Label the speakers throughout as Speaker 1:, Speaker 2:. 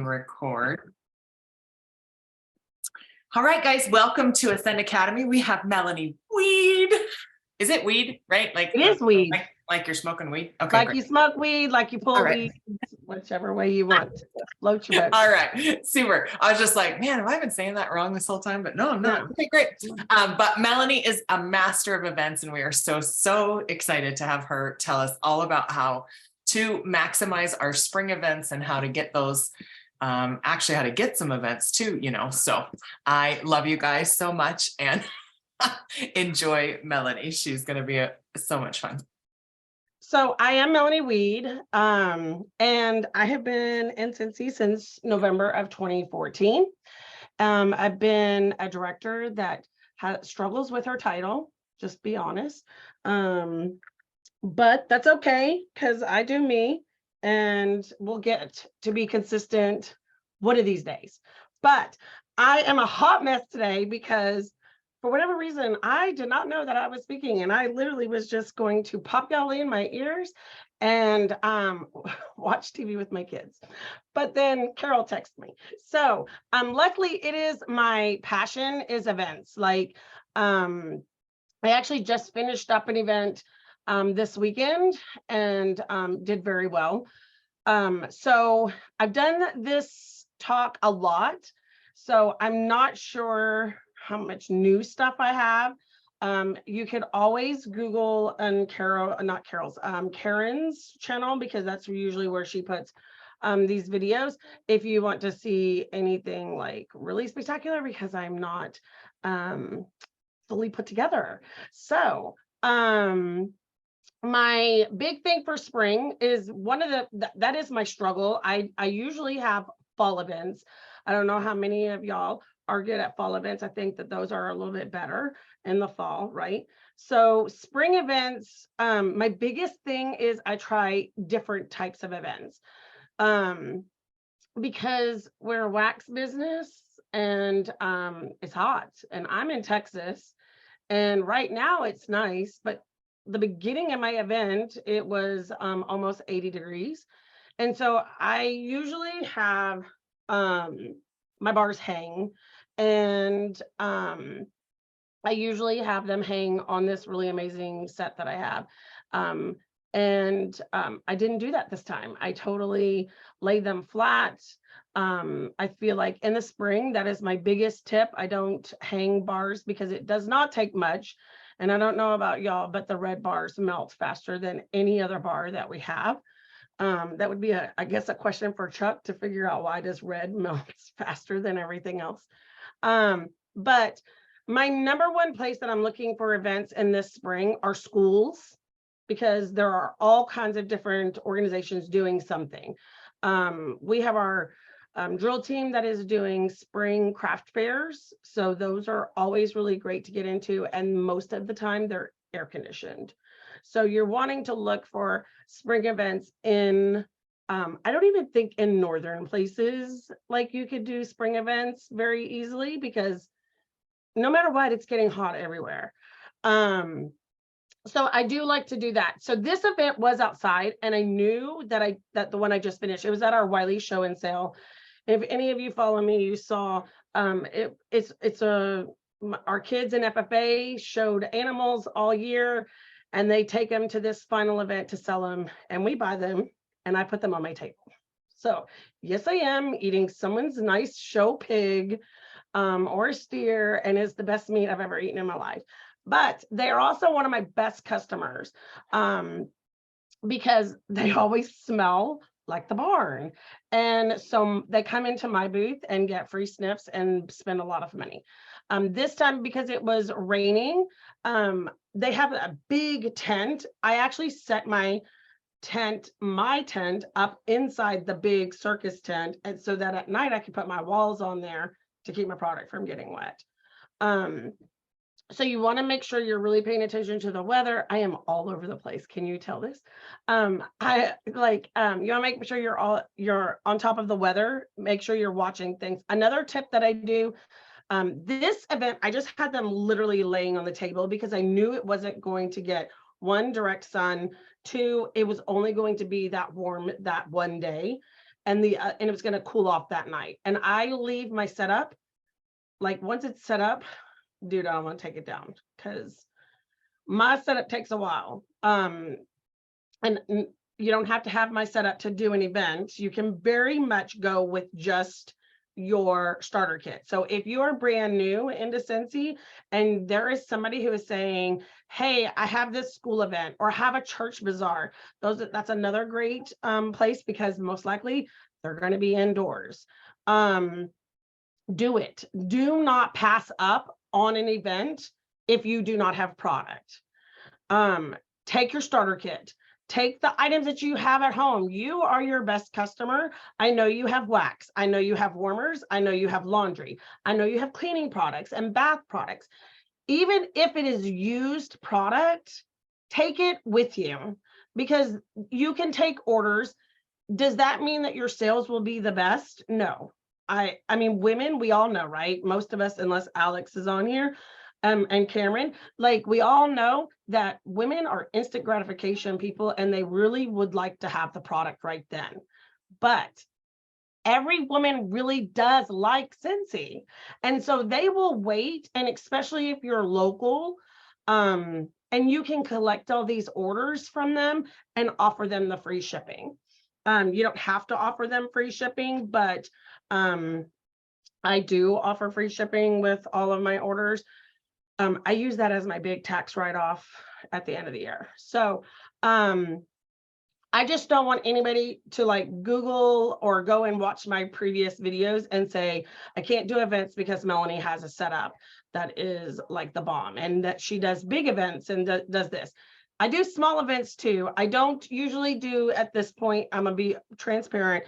Speaker 1: Record. All right, guys, welcome to Ascent Academy. We have Melanie Weed. Is it weed, right? Like
Speaker 2: it is weed.
Speaker 1: Like you're smoking weed. Okay.
Speaker 2: Like
Speaker 1: great.
Speaker 2: you smoke weed, like you pull
Speaker 1: right.
Speaker 2: weed, whichever way you want to float your boat.
Speaker 1: All right, super. I was just like, man, have I been saying that wrong this whole time? But no, I'm not.
Speaker 2: No.
Speaker 1: Okay, great. But Melanie is a master of events, and we are so excited to have her tell us all about how to maximize our spring events and how to get those. Actually, how to get some events too, So I love you guys so much and enjoy Melanie. She's going to be so much fun.
Speaker 2: So I am Melanie Weed, and I have been in Cincy since November of 2014. I've been a director that struggles with her title, just be honest. But that's okay, because I do me, and we'll get to be consistent one of these days. But I am a hot mess today because for whatever reason, I did not know that I was speaking, and I literally was just going to pop Golly in my ears and watch TV with my kids. But then Carol texted me. So luckily it is my passion is events. Like I actually just finished up an event this weekend and did very well. So I've done this talk a lot, so I'm not sure how much new stuff I have. You could always Google Karen's channel, because that's usually where she puts these videos if you want to see anything like really spectacular, because I'm not fully put together. So my big thing for spring is that is my struggle. I usually have fall events. I don't know how many of y'all are good at fall events. I think that those are a little bit better in the fall, right? So spring events, my biggest thing is I try different types of events because we're a wax business and it's hot, and I'm in Texas, and right now it's nice, but the beginning of my event, it was almost 80 degrees. And so I usually have my bars hang, and I usually have them hang on this really amazing set that I have. I didn't do that this time. I totally laid them flat. I feel like in the spring, that is my biggest tip. I don't hang bars because it does not take much. And I don't know about y'all, but the red bars melt faster than any other bar that we have. That would be, I guess, a question for Chuck to figure out why does red melts faster than everything else. But my number one place that I'm looking for events in this spring are schools, because there are all kinds of different organizations doing something. We have our drill team that is doing spring craft fairs. So those are always really great to get into. And most of the time they're air conditioned. So you're wanting to look for spring events in, I don't even think in northern places, like you could do spring events very easily, because no matter what, it's getting hot everywhere. So I do like to do that. So this event was outside, and I knew that the one I just finished, it was at our Wiley show and sale. If any of you follow me, you saw our kids in FFA showed animals all year, and they take them to this final event to sell them, and we buy them, and I put them on my table. So yes, I am eating someone's nice show pig or a steer, and it's the best meat I've ever eaten in my life. But they're also one of my best customers because they always smell like the barn. And so they come into my booth and get free sniffs and spend a lot of money. This time, because it was raining, they have a big tent. I actually set my tent up inside the big circus tent, and so that at night I could put my walls on there to keep my product from getting wet. So you want to make sure you're really paying attention to the weather. I am all over the place. Can you tell this? You want to make sure you're on top of the weather. Make sure you're watching things. Another tip that I do, this event, I just had them literally laying on the table because I knew it wasn't going to get one, direct sun, two, it was only going to be that warm that one day. and it was going to cool off that night. And I leave my setup, like once it's set up, dude, I don't want to take it down because my setup takes a while. And you don't have to have my setup to do an event. You can very much go with just your starter kit. So if you are brand new into Scentsy and there is somebody who is saying, hey, I have this school event or have a church bazaar, that's another great place, because most likely they're going to be indoors. Do it. Do not pass up on an event if you do not have product. Take your starter kit. Take the items that you have at home. You are your best customer. I know you have wax. I know you have warmers. I know you have laundry. I know you have cleaning products and bath products. Even if it is used product, take it with you, because you can take orders. Does that mean that your sales will be the best? No. I mean, women, we all know, right? Most of us, unless Alex is on here, and Cameron, like we all know that women are instant gratification people, and they really would like to have the product right then. But every woman really does like Scentsy. And so they will wait, and especially if you're local, and you can collect all these orders from them and offer them the free shipping. You don't have to offer them free shipping, but I do offer free shipping with all of my orders. I use that as my big tax write-off at the end of the year. So I just don't want anybody to like Google or go and watch my previous videos and say, I can't do events because Melanie has a setup that is like the bomb and that she does big events and does this. I do small events too. I don't usually do, at this point, I'm gonna be transparent,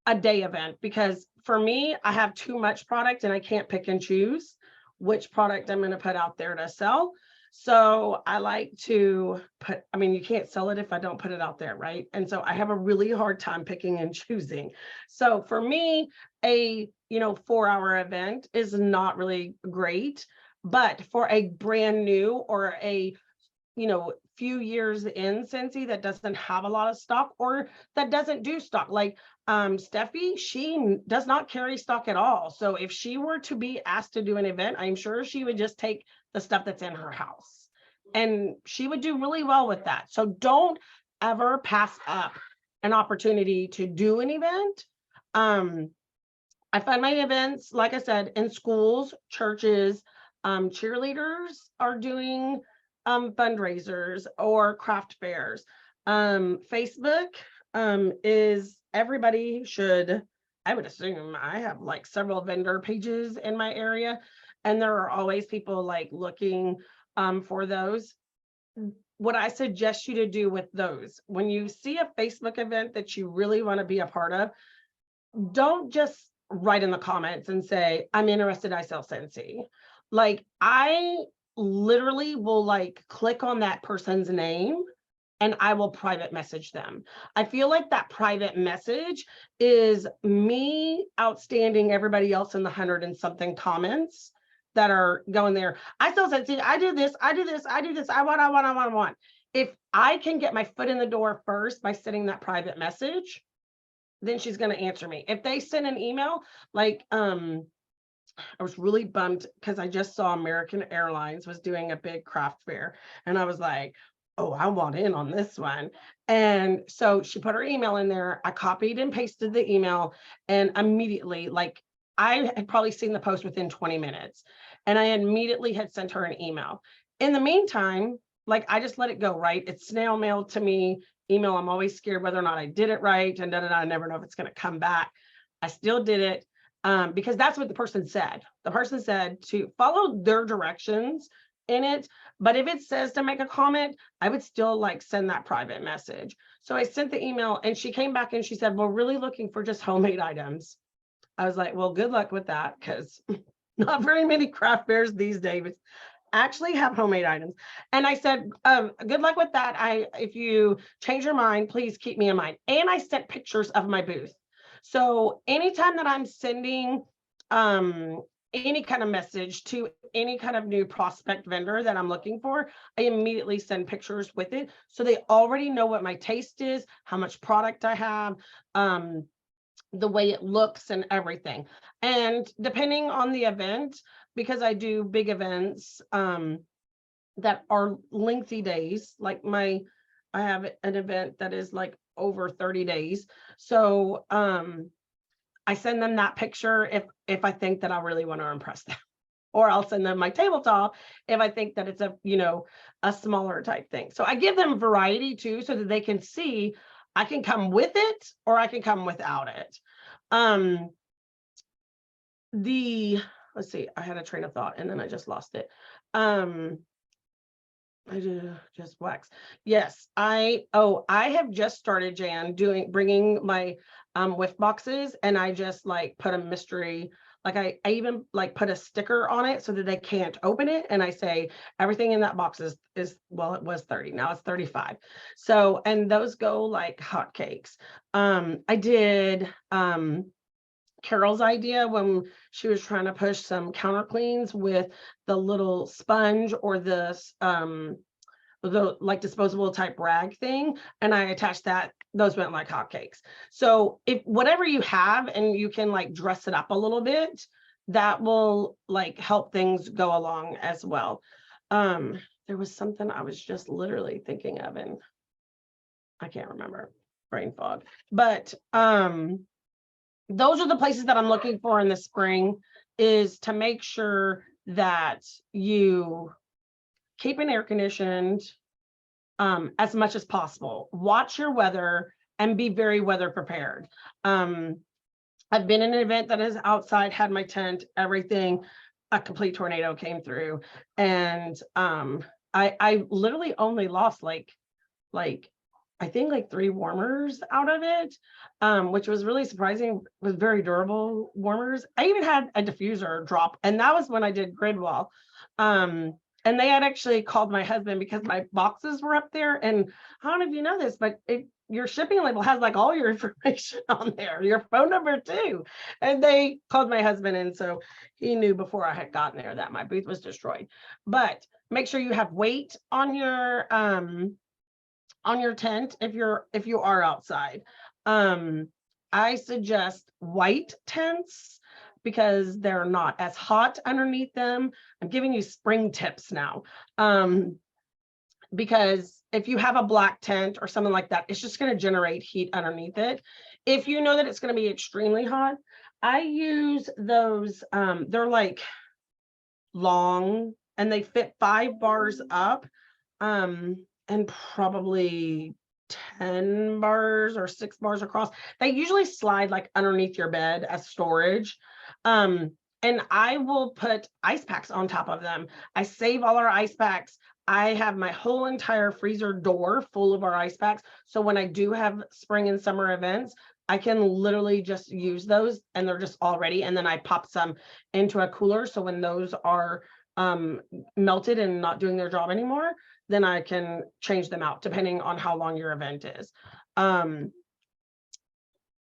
Speaker 2: a day event, because for me, I have too much product and I can't pick and choose which product I'm going to put out there to sell. So I like to put, I mean, you can't sell it if I don't put it out there, right? And so I have a really hard time picking and choosing. So for me, a 4-hour event is not really great, but for a brand new or a few years in Scentsy that doesn't have a lot of stock or that doesn't do stock, like Steffi, she does not carry stock at all. So if she were to be asked to do an event, I'm sure she would just take the stuff that's in her house and she would do really well with that. So don't ever pass up an opportunity to do an event. I find my events, like I said, in schools, churches, cheerleaders are doing fundraisers or craft fairs. Facebook is, everybody should, I would assume, I have like several vendor pages in my area, and there are always people like looking for those. What I suggest you to do with those, when you see a Facebook event that you really want to be a part of, don't just write in the comments and say, I'm interested, I sell Scentsy. Like, I literally will like click on that person's name and I will private message them. I feel like that private message is me outstanding everybody else in the 100 and something comments that are going there. I sell Scentsy, I do this, I do this, I do this, I want. If I can get my foot in the door first by sending that private message, then she's going to answer me. If they send an email, like, I was really bummed because I just saw American Airlines was doing a big craft fair. And I was like, oh, I want in on this one. And so she put her email in there. I copied and pasted the email, and immediately, like, I had probably seen the post within 20 minutes and I immediately had sent her an email. In the meantime, like, I just let it go, right? It's snail mail to me. Email, I'm always scared whether or not I did it right, and I never know if it's going to come back. I still did it because that's what the person said. The person said to follow their directions in it, but if it says to make a comment, I would still like send that private message. So I sent the email and she came back and she said, we're really looking for just homemade items. I was like, well, good luck with that, because not very many craft fairs these days actually have homemade items. And I said, good luck with that. If you change your mind, please keep me in mind. And I sent pictures of my booth. So anytime that I'm sending any kind of message to any kind of new prospect vendor that I'm looking for, I immediately send pictures with it. So they already know what my taste is, how much product I have. the way it looks and everything. And depending on the event, because I do big events that are lengthy days, like I have an event that is like over 30 days. So I send them that picture if I think that I really want to impress them. Or I'll send them my tabletop if I think that it's a smaller type thing. So I give them variety too, so that they can see I can come with it or I can come without it. Let's see, I had a train of thought and then I just lost it. I just wax. Yes, I have just started, Jan, bringing my whiff boxes, and I just like put a mystery, like I even like put a sticker on it so that they can't open it. And I say everything in that box is well, it was 30, now it's 35. So, and those go like hotcakes. I did Carol's idea when she was trying to push some counter cleans with the little sponge or the like disposable type rag thing, and I attached that. Those went like hotcakes. So if whatever you have and you can like dress it up a little bit, that will like help things go along as well. There was something I was just literally thinking of and I can't remember, brain fog, but those are the places that I'm looking for in the spring, is to make sure that you keep it air conditioned as much as possible. Watch your weather and be very weather prepared. I've been in an event that is outside, had my tent, everything, a complete tornado came through. And I literally only lost like I think like 3 warmers out of it, which was really surprising. It was very durable warmers. I even had a diffuser drop, and that was when I did grid wall. And they had actually called my husband because my boxes were up there. And I don't know if you know this, but your shipping label has like all your information on there, your phone number too. And they called my husband, and so he knew before I had gotten there that my booth was destroyed. But make sure you have weight on your tent if you are outside. I suggest white tents because they're not as hot underneath them. I'm giving you spring tips now. Because if you have a black tent or something like that, it's just going to generate heat underneath it. If you know that it's going to be extremely hot, I use those, they're like long and they fit 5 bars up. And probably 10 bars or 6 bars across. They usually slide like underneath your bed as storage. And I will put ice packs on top of them. I save all our ice packs. I have my whole entire freezer door full of our ice packs. So when I do have spring and summer events, I can literally just use those and they're just all ready. And then I pop some into a cooler. So when those are melted and not doing their job anymore, then I can change them out depending on how long your event is.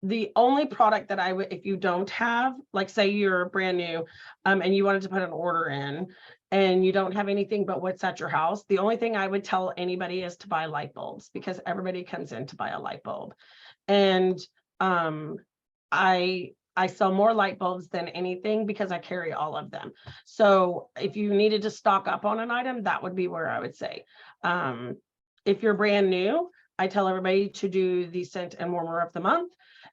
Speaker 2: The only product that I would, if you don't have, like say you're brand new and you wanted to put an order in and you don't have anything but what's at your house, the only thing I would tell anybody is to buy light bulbs, because everybody comes in to buy a light bulb. And I sell more light bulbs than anything because I carry all of them. So if you needed to stock up on an item, that would be where I would say. If you're brand new, I tell everybody to do the scent and warmer of the month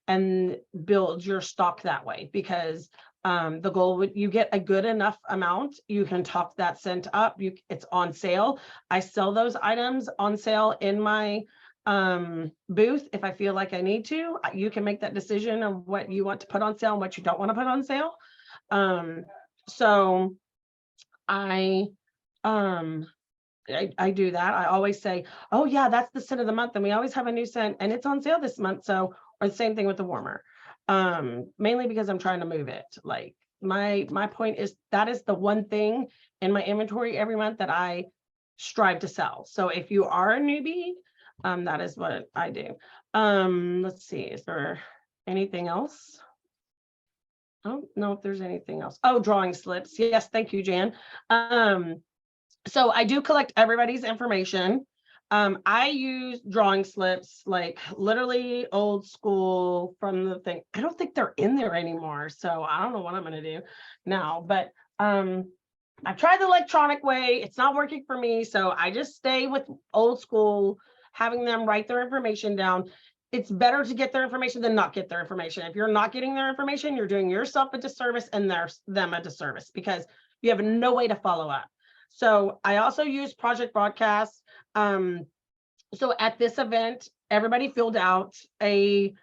Speaker 2: and build your stock that way, because the goal would, you get a good enough amount, you can top that scent up. It's on sale. I sell those items on sale in my booth. If I feel like I need to, you can make that decision of what you want to put on sale and what you don't want to put on sale. So I do that. I always say, oh yeah, that's the scent of the month, and we always have a new scent and it's on sale this month. So, or the same thing with the warmer, mainly because I'm trying to move it. Like my point is that is the one thing in my inventory every month that I strive to sell. So if you are a newbie, that is what I do. Let's see, is there anything else? I don't know if there's anything else. Oh, drawing slips. Yes, thank you, Jan. So I do collect everybody's information. I use drawing slips, like literally old school from the thing. I don't think they're in there anymore, so I don't know what I'm gonna do now, but I've tried the electronic way. It's not working for me, so I just stay with old school, having them write their information down. It's better to get their information than not get their information. If you're not getting their information, you're doing yourself a disservice and them a disservice, because you have no way to follow up. So I also use Project Broadcast. So at this event, everybody filled out a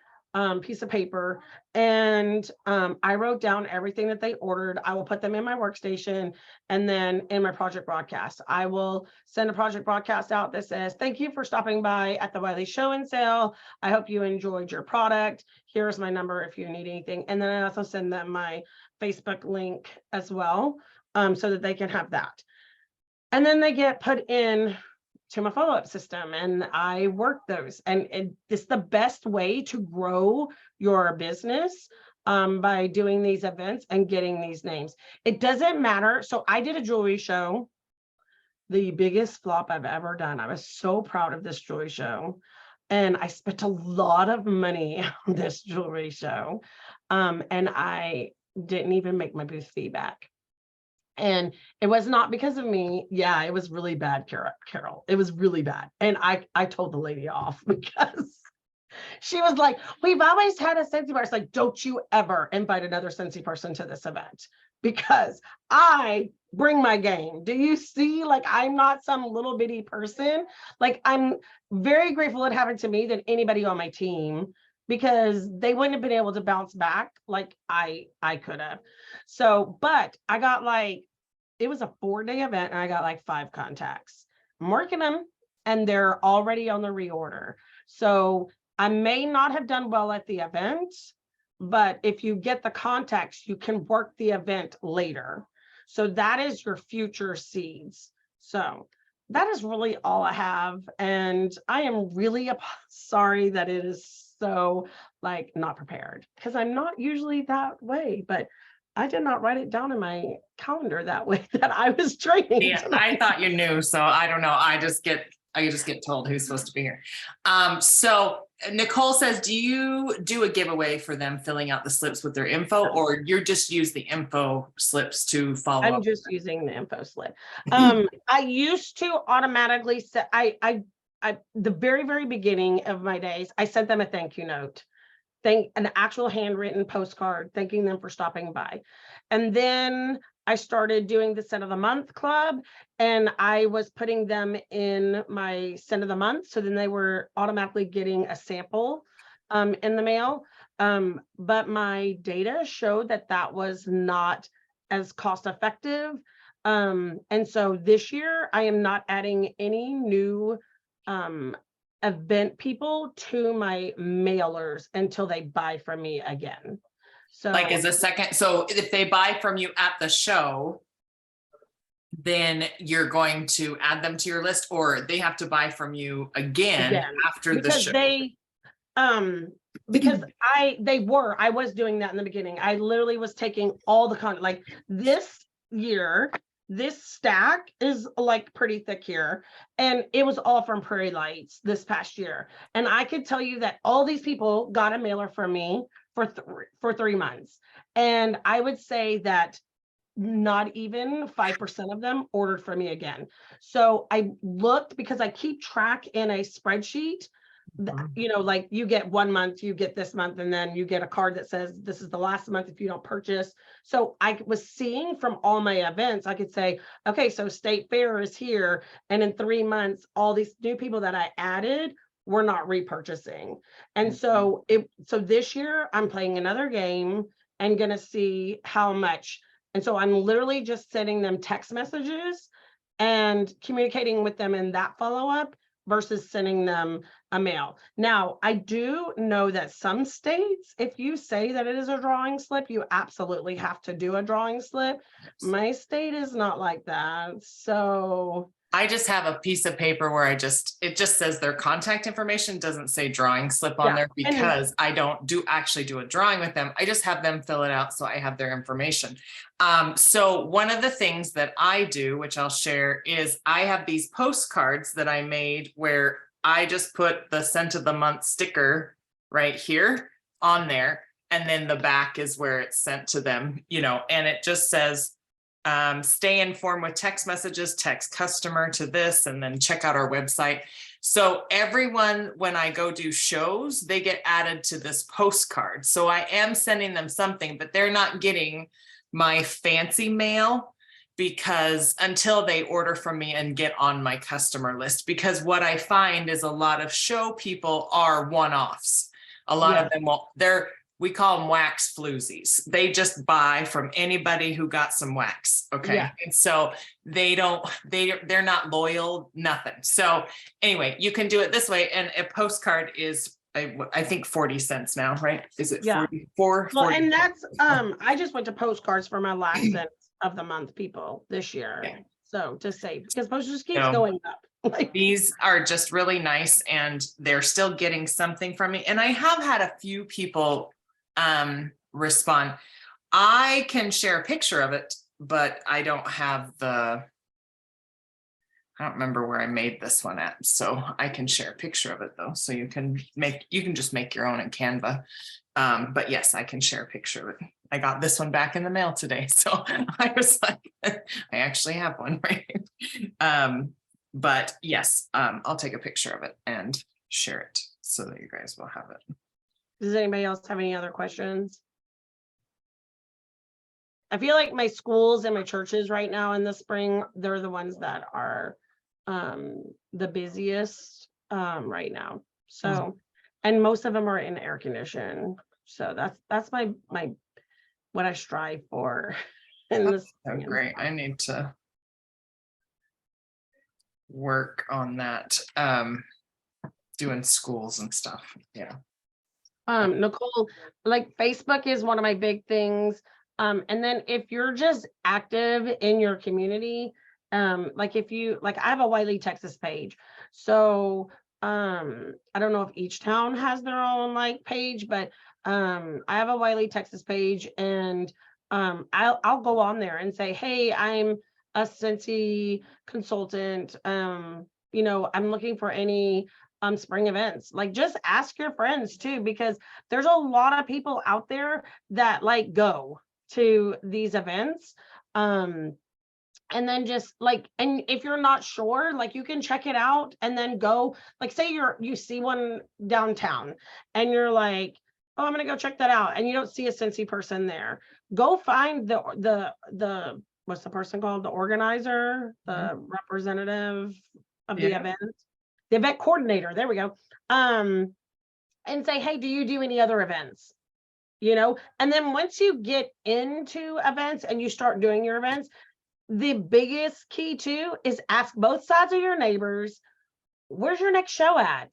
Speaker 2: piece of paper, and I wrote down everything that they ordered. I will put them in my workstation, and then in my Project Broadcast, I will send a Project Broadcast out that says, thank you for stopping by at the Wiley Show and Sale. I hope you enjoyed your product. Here's my number if you need anything. And then I also send them my Facebook link as well, so that they can have that. And then they get put in to my follow-up system, and I work those. And it's the best way to grow your business, by doing these events and getting these names. It doesn't matter. So I did a jewelry show, the biggest flop I've ever done. I was so proud of this jewelry show, and I spent a lot of money on this jewelry show, and I didn't even make my booth fee back. And it was not because of me. Yeah, it was really bad, Carol. It was really bad. And I told the lady off because she was like, we've always had a Scentsy person. It's like, don't you ever invite another Scentsy person to this event, because I bring my game. Do you see? Like, I'm not some little bitty person. Like, I'm very grateful it happened to me than anybody on my team, because they wouldn't have been able to bounce back like I could have. So, but I got like, it was a 4-day event, and I got like 5 contacts. I'm working them, and they're already on the reorder. So I may not have done well at the event, but if you get the contacts, you can work the event later. So that is your future seeds. So that is really all I have. And I am really sorry that it is so like not prepared, because I'm not usually that way, but I did not write it down in my calendar that way that I was training.
Speaker 1: Yeah, I thought you knew, so I don't know. I just get told who's supposed to be here. So Nicole says, do you do a giveaway for them filling out the slips with their info, or you just use the info slips to follow up?
Speaker 2: I'm just using the info slip. I used to automatically set, the very beginning of my days, I sent them a thank you note, an actual handwritten postcard thanking them for stopping by. And then I started doing the Scent of the Month club, and I was putting them in my Scent of the Month. So then they were automatically getting a sample in the mail. But my data showed that that was not as cost effective. And so this year I am not adding any new event people to my mailers until they buy from me again. So
Speaker 1: like as a second, so if they buy from you at the show, then you're going to add them to your list, or they have to buy from you again after the show?
Speaker 2: Because I was doing that in the beginning. I literally was taking all the content, like this year, this stack is like pretty thick here, and it was all from Prairie Lights this past year. And I could tell you that all these people got a mailer from me for 3 months. And I would say that not even 5% of them ordered from me again. So I looked, because I keep track in a spreadsheet, you know, like you get 1 month, you get this month, and then you get a card that says this is the last month if you don't purchase. So I was seeing from all my events, I could say, okay, so State Fair is here, and in 3 months, all these new people that I added were not repurchasing. And so this year I'm playing another game and gonna see how much. And so I'm literally just sending them text messages and communicating with them in that follow-up versus sending them a mail. Now, I do know that some states, if you say that it is a drawing slip, you absolutely have to do a drawing slip. My state is not like that. So
Speaker 1: I just have a piece of paper where it just says their contact information, doesn't say drawing slip on there,
Speaker 2: And
Speaker 1: because I don't actually do a drawing with them. I just have them fill it out so I have their information. So one of the things that I do, which I'll share, is I have these postcards that I made where I just put the scent of the month sticker right here on there. And then the back is where it's sent to them, and it just says, stay informed with text messages, text customer to this, and then check out our website. So everyone, when I go do shows, they get added to this postcard. So I am sending them something, but they're not getting my fancy mail, because until they order from me and get on my customer list, because what I find is a lot of show people are one-offs. A lot of them, we call them wax floozies. They just buy from anybody who got some wax. Okay.
Speaker 2: Yeah.
Speaker 1: And so they're not loyal, nothing. So anyway, you can do it this way. And a postcard is, I think 40 cents now, right? Is it 44?
Speaker 2: Well, and that's, I just went to postcards for my last cent of the month people this year.
Speaker 1: Yeah.
Speaker 2: So to save, because postage keeps going up.
Speaker 1: These are just really nice, and they're still getting something from me. And I have had a few people respond. I can share a picture of it, but I don't remember where I made this one at. So I can share a picture of it though. So you can just make your own in Canva. But yes, I can share a picture of it. I got this one back in the mail today. So I was like, I actually have one, right? But yes, I'll take a picture of it and share it so that you guys will have it.
Speaker 2: Does anybody else have any other questions? I feel like my schools and my churches right now in the spring, they're the ones that are the busiest right now. So, and most of them are in air condition. So that's my what I strive for in this.
Speaker 1: Oh, great. I need to work on that, doing schools and stuff. Yeah.
Speaker 2: Nicole, like Facebook is one of my big things. And then if you're just active in your community, like I have a Wiley, Texas page. So I don't know if each town has their own like page, but I have a Wiley, Texas page, and I'll go on there and say, hey, I'm a Scentsy consultant. I'm looking for any spring events. Like, just ask your friends too, because there's a lot of people out there that like go to these events. And then just like, and if you're not sure, like you can check it out and then go, like, say you see one downtown and you're like, oh, I'm gonna go check that out, and you don't see a Scentsy person there. Go find the what's the person called? The organizer, the representative of the event, the event coordinator. There we go. And say, hey, do you do any other events? And then once you get into events and you start doing your events, the biggest key too is ask both sides of your neighbors, where's your next show at?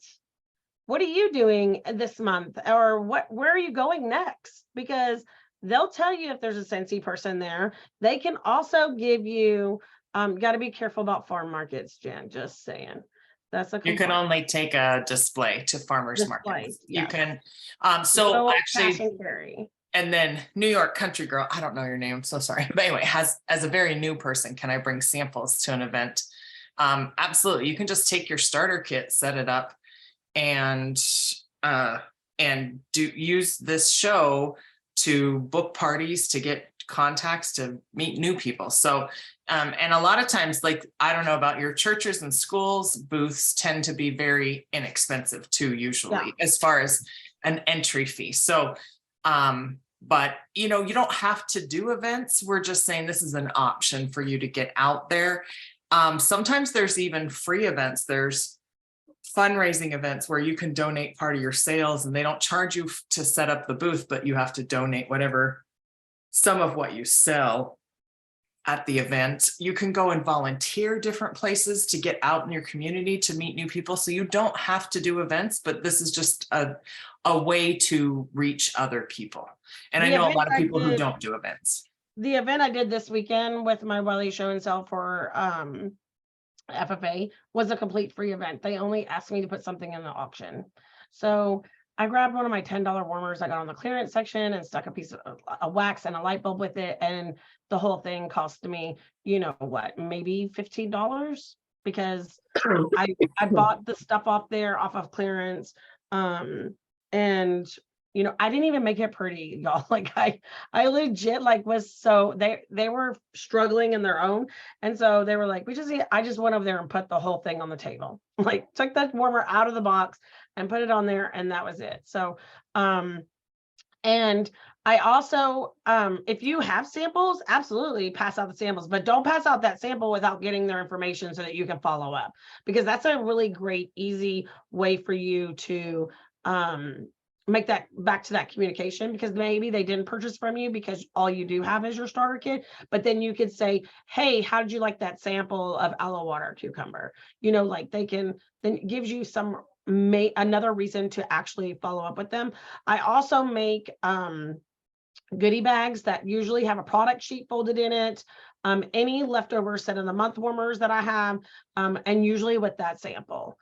Speaker 2: What are you doing this month? Or where are you going next? Because they'll tell you if there's a Scentsy person there. They can also give you, got to be careful about farm markets, Jen, just saying. That's you
Speaker 1: can only take a display to farmers markets. You can, so actually, and then New York Country Girl, I don't know your name, I'm so sorry. But anyway, as a very new person, can I bring samples to an event? Absolutely. You can just take your starter kit, set it up, and use this show to book parties, to get contacts, to meet new people. So, and a lot of times, like, I don't know about your churches and schools, booths tend to be very inexpensive too, usually, as far as an entry fee. So, but you don't have to do events. We're just saying this is an option for you to get out there. Sometimes there's even free events. There's fundraising events where you can donate part of your sales, and they don't charge you to set up the booth, but you have to donate some of what you sell at the event. You can go and volunteer different places to get out in your community to meet new people. So you don't have to do events, but this is just a way to reach other people. And I know a lot of people who don't do events.
Speaker 2: The event I did this weekend with my Wiley show and sell for FFA was a complete free event. They only asked me to put something in the auction. So I grabbed one of my $10 warmers I got on the clearance section and stuck a piece of a wax and a light bulb with it. And the whole thing cost me, you know what, maybe $15 because I bought the stuff off there off of clearance. And you know, I didn't even make it pretty, y'all. Like I legit like was so they were struggling in their own. And so they were like, I just went over there and put the whole thing on the table, like took that warmer out of the box and put it on there. And that was it. So, and I also, if you have samples, absolutely pass out the samples, but don't pass out that sample without getting their information so that you can follow up, because that's a really great, easy way for you to, make that back to that communication, because maybe they didn't purchase from you because all you do have is your starter kit, but then you could say, hey, how did you like that sample of aloe water cucumber? You know, like they can, then it gives you some another reason to actually follow up with them. I also make goodie bags that usually have a product sheet folded in it, any leftover set of the month warmers that I have, and usually with that sample.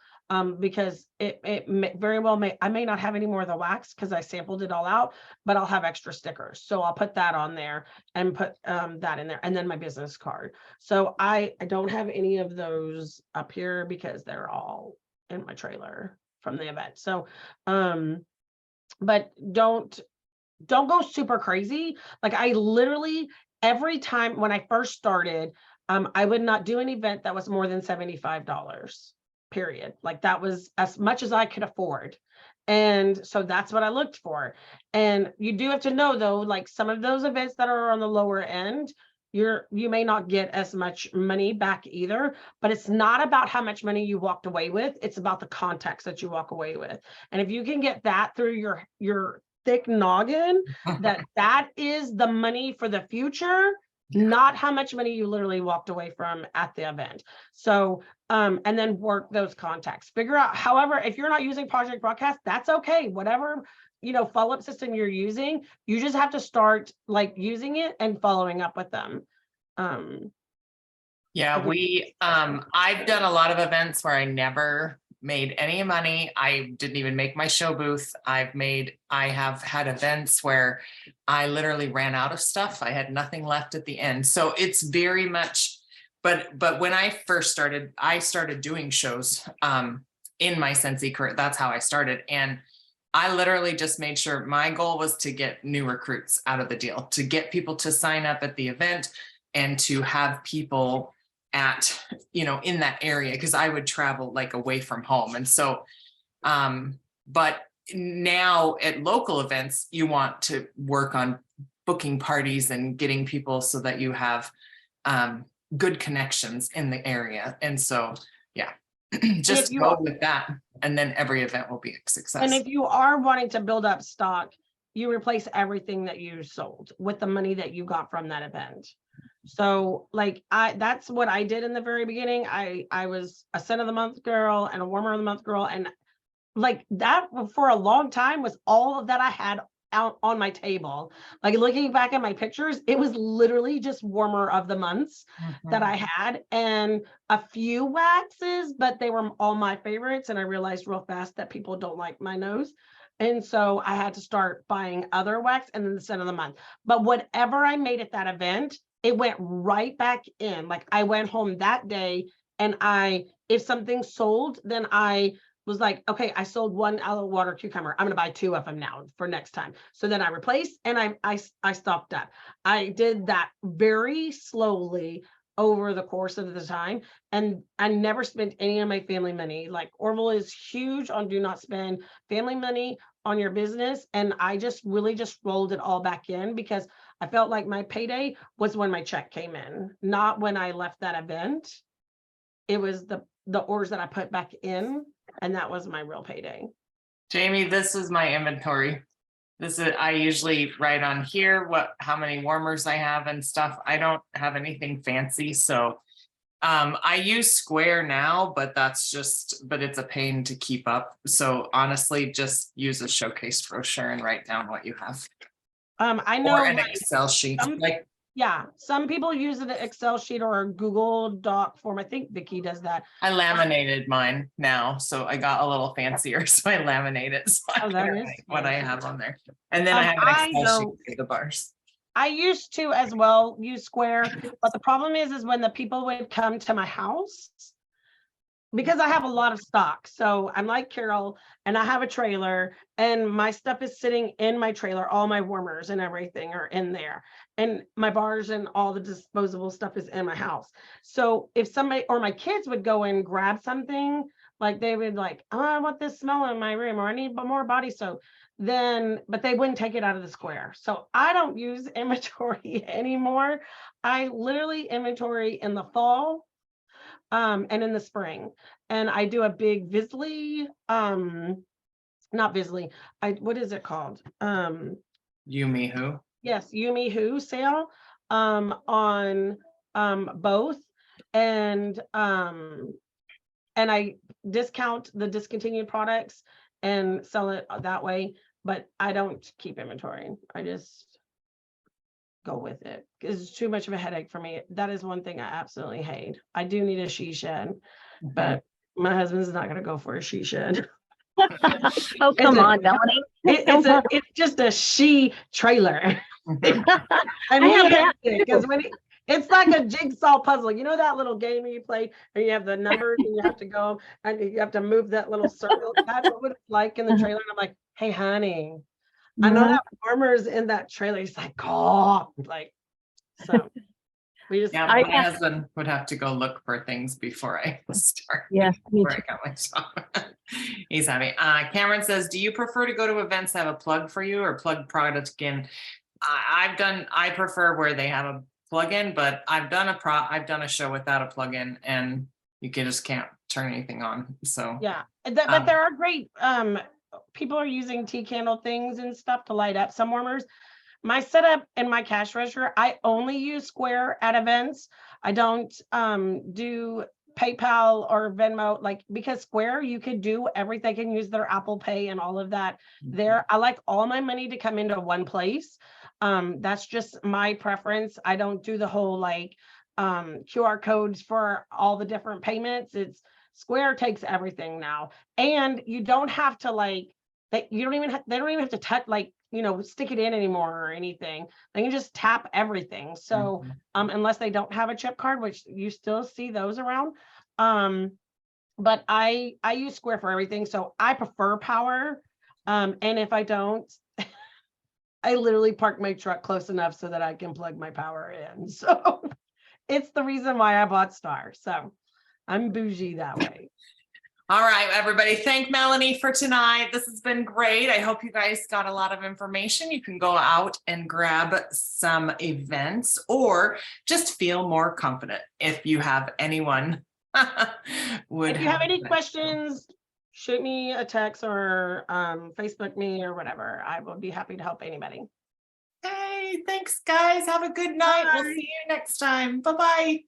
Speaker 2: Because it may very well I may not have any more of the wax because I sampled it all out, but I'll have extra stickers. So I'll put that on there and put that in there, and then my business card. So I don't have any of those up here because they're all in my trailer from the event. So, but don't go super crazy. Like I literally, every time when I first started, I would not do an event that was more than $75. Period. Like that was as much as I could afford. And so that's what I looked for. And you do have to know though, like some of those events that are on the lower end, you may not get as much money back either, but it's not about how much money you walked away with. It's about the context that you walk away with. And if you can get that through your thick noggin, that is the money for the future, not how much money you literally walked away from at the event. So, and then work those contacts, figure out, however, if you're not using Project Broadcast, that's okay. Whatever, you know, follow-up system you're using, you just have to start like using it and following up with them.
Speaker 1: Yeah, I've done a lot of events where I never made any money. I didn't even make my show booth. I have had events where I literally ran out of stuff. I had nothing left at the end. So it's very much, but when I first started, I started doing shows in my Scentsy career. That's how I started. And I literally just made sure my goal was to get new recruits out of the deal, to get people to sign up at the event and to have people at, you know, in that area, because I would travel like away from home. And so, but now at local events, you want to work on booking parties and getting people so that you have good connections in the area. And so, yeah, just go with that. And then every event will be a success.
Speaker 2: And if you are wanting to build up stock, you replace everything that you sold with the money that you got from that event. So like that's what I did in the very beginning. I was a scent of the month girl and a warmer of the month girl. And like that for a long time was all that I had out on my table. Like looking back at my pictures, it was literally just warmer of the months that I had, and a few waxes, but they were all my favorites. And I realized real fast that people don't like my nose. And so I had to start buying other wax and then the scent of the month. But whatever I made at that event, it went right back in. Like I went home that day and if something sold, then I was like, okay, I sold one aloe water cucumber. I'm going to buy 2 of them now for next time. So then I replaced and I stopped up. I did that very slowly over the course of the time. And I never spent any of my family money. Like Orville is huge on do not spend family money on your business. And I just really just rolled it all back in because I felt like my payday was when my check came in, not when I left that event. It was the orders that I put back in, and that was my real payday.
Speaker 1: Jamie, this is my inventory. I usually write on here how many warmers I have and stuff. I don't have anything fancy. So I use Square now, but it's a pain to keep up. So honestly, just use a showcase brochure and write down what you have.
Speaker 2: I know
Speaker 1: or an Excel sheet.
Speaker 2: Yeah, some people use an Excel sheet or a Google Doc form. I think Vicky does that.
Speaker 1: I laminated mine now, so I got a little fancier, so I laminate it, so I
Speaker 2: Oh, that
Speaker 1: can
Speaker 2: is
Speaker 1: write what I
Speaker 2: fancy.
Speaker 1: have on there. And then I have an
Speaker 2: I
Speaker 1: Excel sheet
Speaker 2: don't,
Speaker 1: with the bars.
Speaker 2: I used to as well use Square, but the problem is when the people would come to my house, because I have a lot of stock. So I'm like Carol, and I have a trailer, and my stuff is sitting in my trailer. All my warmers and everything are in there, and my bars and all the disposable stuff is in my house. So if somebody or my kids would go and grab something, like they would like, oh, I want this smell in my room, or I need more body soap, then, but they wouldn't take it out of the Square. So I don't use inventory anymore. I literally inventory in the fall and in the spring. And I do a big Visly, not Visly, what is it called?
Speaker 1: Yumi who?
Speaker 2: Yes, Yumi Who sale on both. And I discount the discontinued products and sell it that way, but I don't keep inventory. I just go with it. It's too much of a headache for me. That is one thing I absolutely hate. I do need a she shed, but my husband's not gonna go for a she shed.
Speaker 3: Oh, come on, Melanie.
Speaker 2: It's just a she trailer.
Speaker 1: Mhm.
Speaker 2: And
Speaker 3: I
Speaker 2: he
Speaker 3: have
Speaker 2: hates
Speaker 3: that
Speaker 2: it because when it's like a jigsaw puzzle. You know that little game you play and you have the numbers and you have to go and you have to move that little circle. That's what it's like in the trailer. And I'm like, hey, honey, I know that farmer's in that trailer. He's like, oh, like, so we just,
Speaker 1: Yeah,
Speaker 3: I
Speaker 1: my
Speaker 3: have-
Speaker 1: husband would have to go look for things before I start.
Speaker 3: Yeah, me
Speaker 1: Before I
Speaker 3: too.
Speaker 1: got my shop. He's happy. Cameron says, do you prefer to go to events that have a plug for you or plug product in? I prefer where they have a plug-in, but I've done a show without a plug-in and just can't turn anything on. So
Speaker 2: yeah. But there are great, people are using tea candle things and stuff to light up some warmers. My setup and my cash register, I only use Square at events. I don't do PayPal or Venmo, like, because Square, you could do everything, can use their Apple Pay and all of that there. I like all my money to come into one place. That's just my preference. I don't do the whole like QR codes for all the different payments. It's Square takes everything now. And you don't have to like, they don't even have to touch, like, stick it in anymore or anything. They can just tap everything. So unless they don't have a chip card, which you still see those around. But I use Square for everything. So I prefer Power. And if I don't, I literally park my truck close enough so that I can plug my power in. So it's the reason why I bought Star. So I'm bougie that way.
Speaker 1: all right, everybody. Thank Melanie for tonight. This has been great. I hope you guys got a lot of information. You can go out and grab some events or just feel more confident if you have anyone
Speaker 2: If you have any questions, shoot me a text or Facebook me or whatever. I will be happy to help anybody.
Speaker 1: Hey, thanks guys. Have a good night. We'll
Speaker 2: Bye.
Speaker 1: see you next time. Bye-bye.